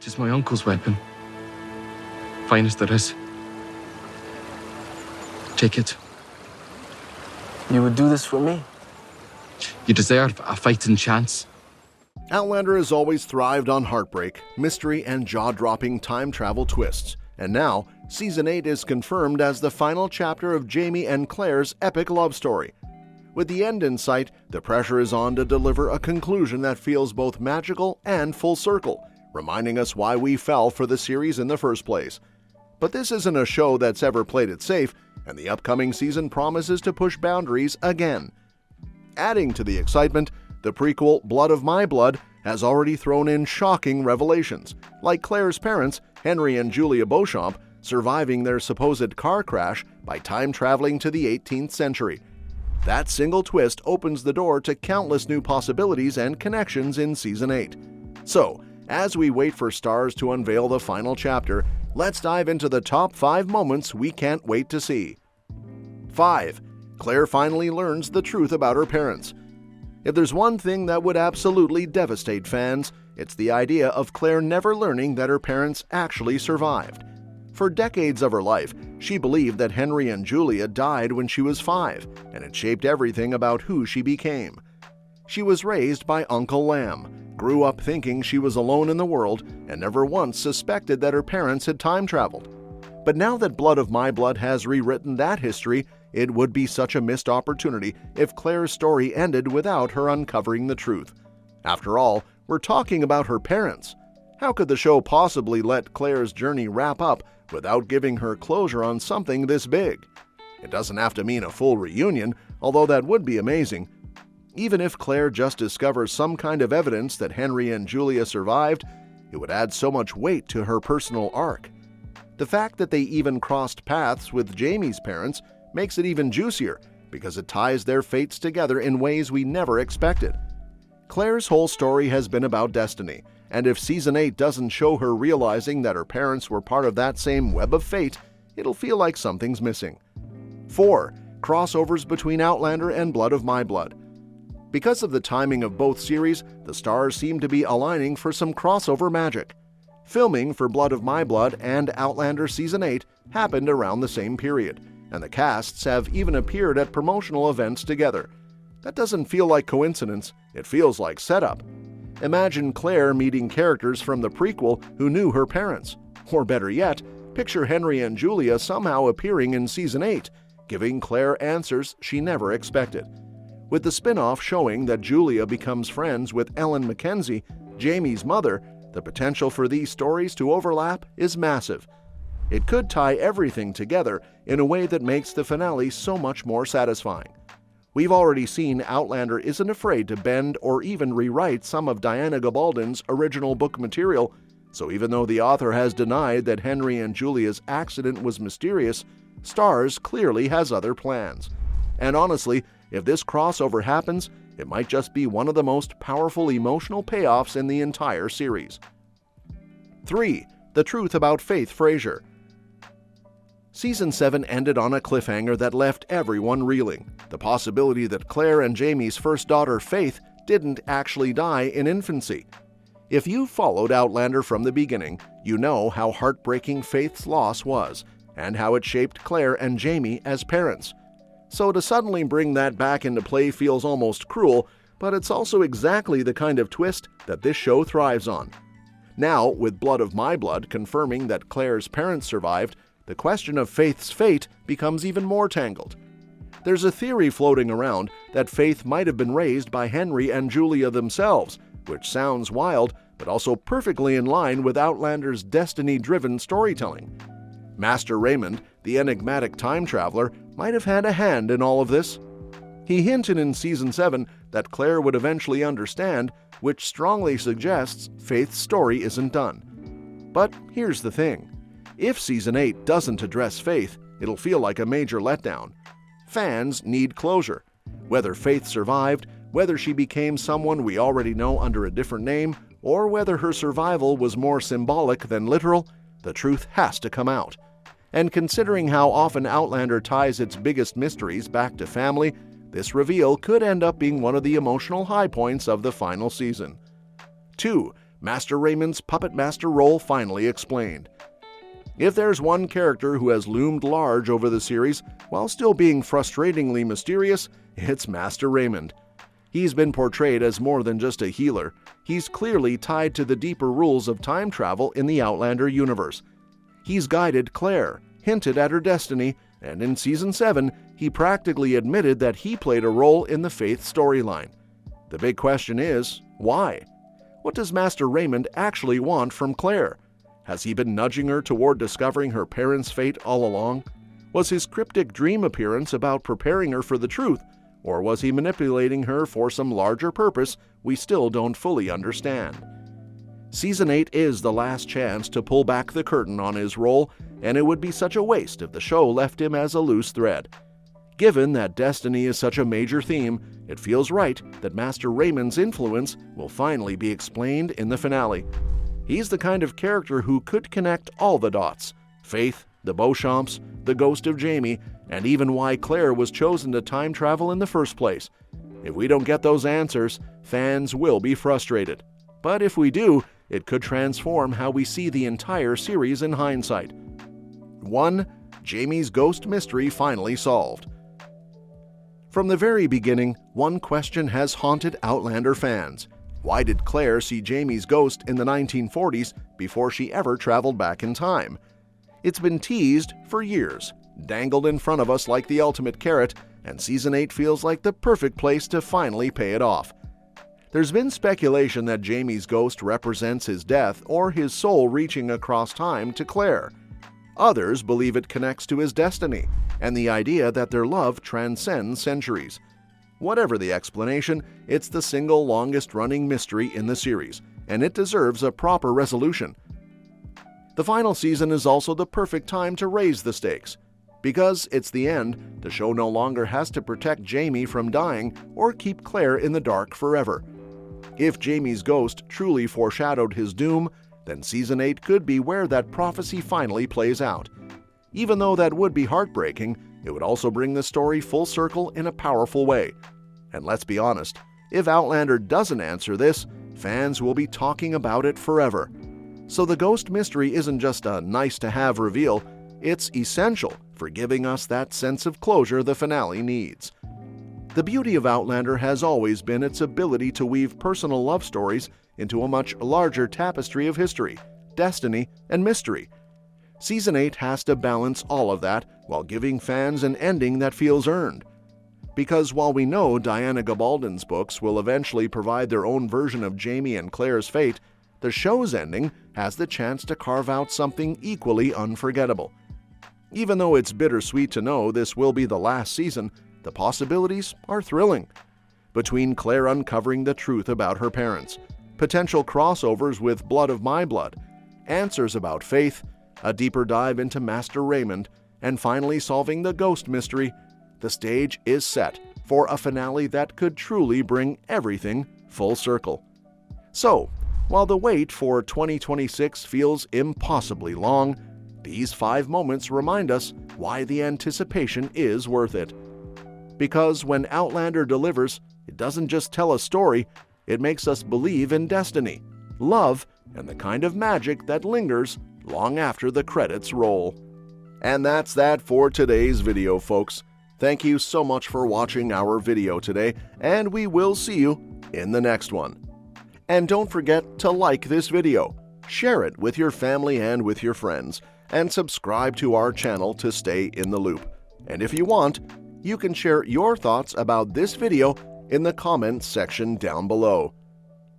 'Tis my uncle's weapon. Finest there is. Take it. You would do this for me? You deserve a fighting chance. Outlander has always thrived on heartbreak, mystery, and jaw-dropping time travel twists. And now, Season 8 is confirmed as the final chapter of Jamie and Claire's epic love story. With the end in sight, the pressure is on to deliver a conclusion that feels both magical and full circle, reminding us why we fell for the series in the first place. But this isn't a show that's ever played it safe, and the upcoming season promises to push boundaries again. Adding to the excitement, the prequel Blood of My Blood has already thrown in shocking revelations, like Claire's parents, Henry and Julia Beauchamp, surviving their supposed car crash by time-traveling to the 18th century. That single twist opens the door to countless new possibilities and connections in Season 8. So, as we wait for stars to unveil the final chapter, let's dive into the top 5 moments we can't wait to see. 5. Claire finally learns the truth about her parents. If there's one thing that would absolutely devastate fans, it's the idea of Claire never learning that her parents actually survived. For decades of her life, she believed that Henry and Julia died when she was 5, and it shaped everything about who she became. She was raised by Uncle Lamb, grew up thinking she was alone in the world, and never once suspected that her parents had time traveled. But now that Blood of My Blood has rewritten that history, it would be such a missed opportunity if Claire's story ended without her uncovering the truth. After all, we're talking about her parents. How could the show possibly let Claire's journey wrap up without giving her closure on something this big? It doesn't have to mean a full reunion, although that would be amazing. Even if Claire just discovers some kind of evidence that Henry and Julia survived, it would add so much weight to her personal arc. The fact that they even crossed paths with Jamie's parents makes it even juicier because it ties their fates together in ways we never expected. Claire's whole story has been about destiny, and if Season 8 doesn't show her realizing that her parents were part of that same web of fate, it'll feel like something's missing. 4. Crossovers between Outlander and Blood of My Blood. Because of the timing of both series, the stars seem to be aligning for some crossover magic. Filming for Blood of My Blood and Outlander Season 8 happened around the same period, and the casts have even appeared at promotional events together. That doesn't feel like coincidence, it feels like setup. Imagine Claire meeting characters from the prequel who knew her parents. Or better yet, picture Henry and Julia somehow appearing in Season 8, giving Claire answers she never expected. With the spin-off showing that Julia becomes friends with Ellen Mackenzie, Jamie's mother, the potential for these stories to overlap is massive. It could tie everything together in a way that makes the finale so much more satisfying. We've already seen Outlander isn't afraid to bend or even rewrite some of Diana Gabaldon's original book material, so even though the author has denied that Henry and Julia's accident was mysterious, Starz clearly has other plans. And honestly, if this crossover happens, it might just be one of the most powerful emotional payoffs in the entire series. 3. The truth about Faith Fraser. Season 7 ended on a cliffhanger that left everyone reeling. The possibility that Claire and Jamie's first daughter, Faith, didn't actually die in infancy. If you followed Outlander from the beginning, you know how heartbreaking Faith's loss was, and how it shaped Claire and Jamie as parents. So to suddenly bring that back into play feels almost cruel, but it's also exactly the kind of twist that this show thrives on. Now, with Blood of My Blood confirming that Claire's parents survived, the question of Faith's fate becomes even more tangled. There's a theory floating around that Faith might have been raised by Henry and Julia themselves, which sounds wild, but also perfectly in line with Outlander's destiny-driven storytelling. Master Raymond, the enigmatic time traveler, might have had a hand in all of this. He hinted in Season 7 that Claire would eventually understand, which strongly suggests Faith's story isn't done. But here's the thing. If Season 8 doesn't address Faith, it'll feel like a major letdown. Fans need closure. Whether Faith survived, whether she became someone we already know under a different name, or whether her survival was more symbolic than literal, the truth has to come out. And considering how often Outlander ties its biggest mysteries back to family, this reveal could end up being one of the emotional high points of the final season. 2. Master Raymond's puppet master role finally explained. If there's one character who has loomed large over the series while still being frustratingly mysterious, it's Master Raymond. He's been portrayed as more than just a healer. He's clearly tied to the deeper rules of time travel in the Outlander universe. He's guided Claire, hinted at her destiny, and in Season 7, he practically admitted that he played a role in the Faith storyline. The big question is, why? What does Master Raymond actually want from Claire? Has he been nudging her toward discovering her parents' fate all along? Was his cryptic dream appearance about preparing her for the truth, or was he manipulating her for some larger purpose we still don't fully understand? Season 8 is the last chance to pull back the curtain on his role, and it would be such a waste if the show left him as a loose thread. Given that destiny is such a major theme, it feels right that Master Raymond's influence will finally be explained in the finale. He's the kind of character who could connect all the dots: Faith, the Beauchamps, the ghost of Jamie, and even why Claire was chosen to time travel in the first place. If we don't get those answers, fans will be frustrated. But if we do, it could transform how we see the entire series in hindsight. 1. Jamie's ghost mystery finally solved. From the very beginning, one question has haunted Outlander fans. Why did Claire see Jamie's ghost in the 1940s before she ever traveled back in time? It's been teased for years, dangled in front of us like the ultimate carrot, and Season 8 feels like the perfect place to finally pay it off. There's been speculation that Jamie's ghost represents his death or his soul reaching across time to Claire. Others believe it connects to his destiny and the idea that their love transcends centuries. Whatever the explanation, it's the single longest-running mystery in the series, and it deserves a proper resolution. The final season is also the perfect time to raise the stakes. Because it's the end, the show no longer has to protect Jamie from dying or keep Claire in the dark forever. If Jamie's ghost truly foreshadowed his doom, then Season 8 could be where that prophecy finally plays out. Even though that would be heartbreaking, it would also bring the story full circle in a powerful way. And let's be honest, if Outlander doesn't answer this, fans will be talking about it forever. So the ghost mystery isn't just a nice-to-have reveal, it's essential for giving us that sense of closure the finale needs. The beauty of Outlander has always been its ability to weave personal love stories into a much larger tapestry of history, destiny, and mystery. Season 8 has to balance all of that while giving fans an ending that feels earned. Because while we know Diana Gabaldon's books will eventually provide their own version of Jamie and Claire's fate, the show's ending has the chance to carve out something equally unforgettable. Even though it's bittersweet to know this will be the last season, the possibilities are thrilling. Between Claire uncovering the truth about her parents, potential crossovers with Blood of My Blood, answers about Faith, a deeper dive into Master Raymond, and finally solving the ghost mystery, the stage is set for a finale that could truly bring everything full circle. So, while the wait for 2026 feels impossibly long, these 5 moments remind us why the anticipation is worth it. Because when Outlander delivers, it doesn't just tell a story, it makes us believe in destiny, love, and the kind of magic that lingers long after the credits roll. And that's that for today's video, folks. Thank you so much for watching our video today, and we will see you in the next one. And don't forget to like this video, share it with your family and with your friends, and subscribe to our channel to stay in the loop. And if you want, you can share your thoughts about this video in the comments section down below.